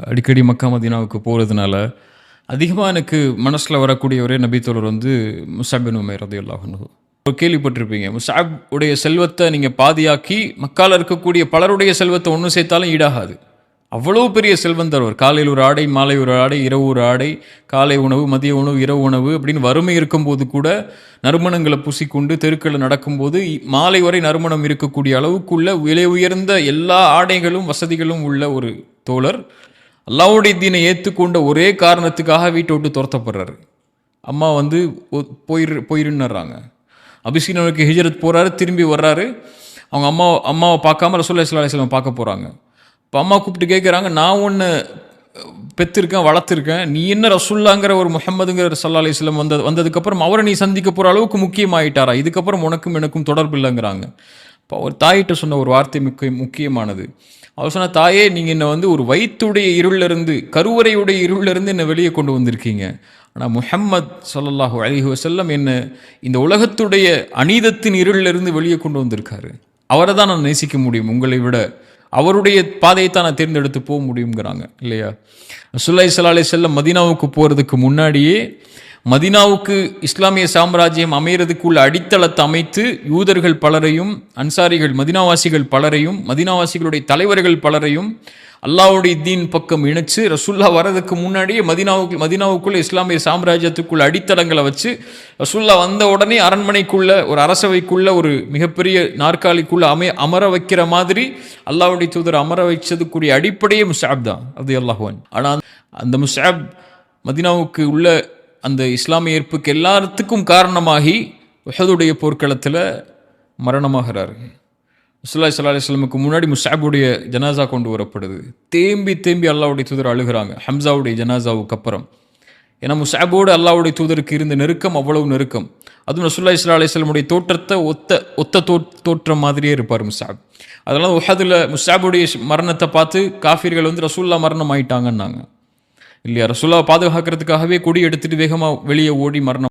அடிக்கடி மக்கா மதீனாவுக்கு போகிறதுனால அதிகமாக எனக்கு மனசில் வரக்கூடிய ஒரே நபித்தோழர் வந்து முஸஅப் பின் உமைர் ரலியல்லாஹு அன்ஹு. கேள்விப்பட்டிருப்பீங்க, முஸஅப் உடைய செல்வத்தை நீங்கள் பாதியாக்கி மக்கால் இருக்கக்கூடிய பலருடைய செல்வத்தை ஒன்று சேர்த்தாலும் ஈடாகாது. அவ்வளோ பெரிய செல்வந்தர். காலையில் ஒரு ஆடை, மாலை ஒரு ஆடை, இரவு ஒரு ஆடை, காலை உணவு, மதிய உணவு, இரவு உணவு அப்படின்னு வறுமை இருக்கும்போது கூட நறுமணங்களை பூசிக்கொண்டு தெருக்களில் நடக்கும்போது மாலை வரை நறுமணம் இருக்கக்கூடிய அளவுக்குள்ள விலை உயர்ந்த எல்லா ஆடைகளும் வசதிகளும் உள்ள ஒரு தோழர் அல்லாஹ்வுடைய தீனை ஏற்றுக்கொண்ட ஒரே காரணத்துக்காக வீட்டை விட்டு துரத்தப்படுறாரு. அம்மா வந்து போயிருன்னுறாங்க. அபிசீனியாவுக்கு ஹிஜ்ரத் போகிறாரு, திரும்பி வர்றாரு. அவங்க அம்மாவை பார்க்காம ரசூலுல்லாஹி ஸல்லல்லாஹு அலைஹி வஸல்லம் பார்க்க போகிறாங்க. இப்போ அம்மா கூப்பிட்டு கேட்குறாங்க, நான் ஒன்று பெற்றிருக்கேன், வளர்த்துருக்கேன், நீ என்ன ரசூல்லாங்கிற ஒரு முஹம்மதுங்கிற ஸல்லல்லாஹு அலைஹி வஸல்லம் வந்ததுக்கப்புறம் அவரை நீ சந்திக்க போகிற அளவுக்கு முக்கியமாயிட்டாரா? இதுக்கப்புறம் உனக்கும் எனக்கும் தொடர்பு இல்லைங்கிறாங்க. இப்போ அவர் தாயிட்ட சொன்ன ஒரு வார்த்தை முக்கியமானது. அவர் சொன்ன, தாயே, நீங்கள் என்னை வந்து ஒரு வயிற்றுடைய இருளிலிருந்து, கருவறையுடைய இருளிலிருந்து என்னை வெளியே கொண்டு வந்திருக்கீங்க. ஆனால் முஹம்மத் ஸல்லல்லாஹு அலைஹி வஸல்லம் என்னை இந்த உலகத்துடைய அநீதத்தின் இருளிலிருந்து வெளியே கொண்டு வந்திருக்காரு. அவரை தான் நான் நேசிக்க முடியும் உங்களை விட. அவருடைய பாதையை தான் நான் தேர்ந்தெடுத்து போக முடியுங்கிறாங்க இல்லையா? ரசூலுல்லாஹி ஸல்லல்லாஹு அலைஹி வஸல்லம் மதீனாவுக்கு போகிறதுக்கு முன்னாடியே மதீனாவுக்கு இஸ்லாமிய சாம்ராஜ்யம் அமைகிறதுக்குள்ள அடித்தளத்தை அமைத்து யூதர்கள் பலரையும், அன்சாரிகள் மதீனாவாசிகள் பலரையும், மதீனாவாசிகளுடைய தலைவர்கள் பலரையும் அல்லாஹ்வுடைய தீன் பக்கம் இணைச்சு ரசூல்லா வர்றதுக்கு முன்னாடியே மதீனாவுக்குள்ள இஸ்லாமிய சாம்ராஜ்யத்துக்குள்ள அடித்தளங்களை வச்சு ரசூல்லா வந்த உடனே அரண்மனைக்குள்ள, ஒரு அரசவைக்குள்ள, ஒரு மிகப்பெரிய நாற்காலிக்குள்ள அமர வைக்கிற மாதிரி அல்லாஹ்வுடைய தூதர் அமர வச்சதுக்குரிய அடிப்படையே முஸஅப் தான் ரலியல்லாஹு அன்ஹு. ஆனால் அந்த முஸஅப் மதீனாவுக்கு உள்ள அந்த இஸ்லாமிய ஏற்புக்கு எல்லாத்துக்கும் காரணமாகி உஹதுடைய போர்க்களத்தில் மரணமாகிறாரு. ரசூலுல்லாஹி ஸல்லல்லாஹு அலைஹி வஸல்லமுக்கு முன்னாடி முஸஅபுடைய ஜனாசா கொண்டு வரப்படுது. தேம்பி அல்லாஹ்வுடைய தூதர் அழுகிறாங்க ஹம்சாவுடைய ஜனாசாவுக்கு அப்புறம். ஏன்னா முஸஅபோடு அல்லாஹ்வுடைய தூதருக்கு இருந்த நெருக்கம் அவ்வளவு நெருக்கம். அதுவும் ரசூலுல்லாஹி ஸல்லல்லாஹு அலைஹி வஸல்லமுடைய தோற்றத்தை ஒத்த தோற்றம் மாதிரியே இருப்பார் முஸஅப். அதனால் உஹதுல முஸஅபுடைய மரணத்தை பார்த்து காஃபிர்கள் வந்து ரசூல்லா மரணம் ஆயிட்டாங்கன்னாங்க இல்லையா? ரசூலுல்லாஹ் பாதுகாக்கிறதுக்காகவே கொடி எடுத்துட்டு வேகமாக வெளியே ஓடி மரணம்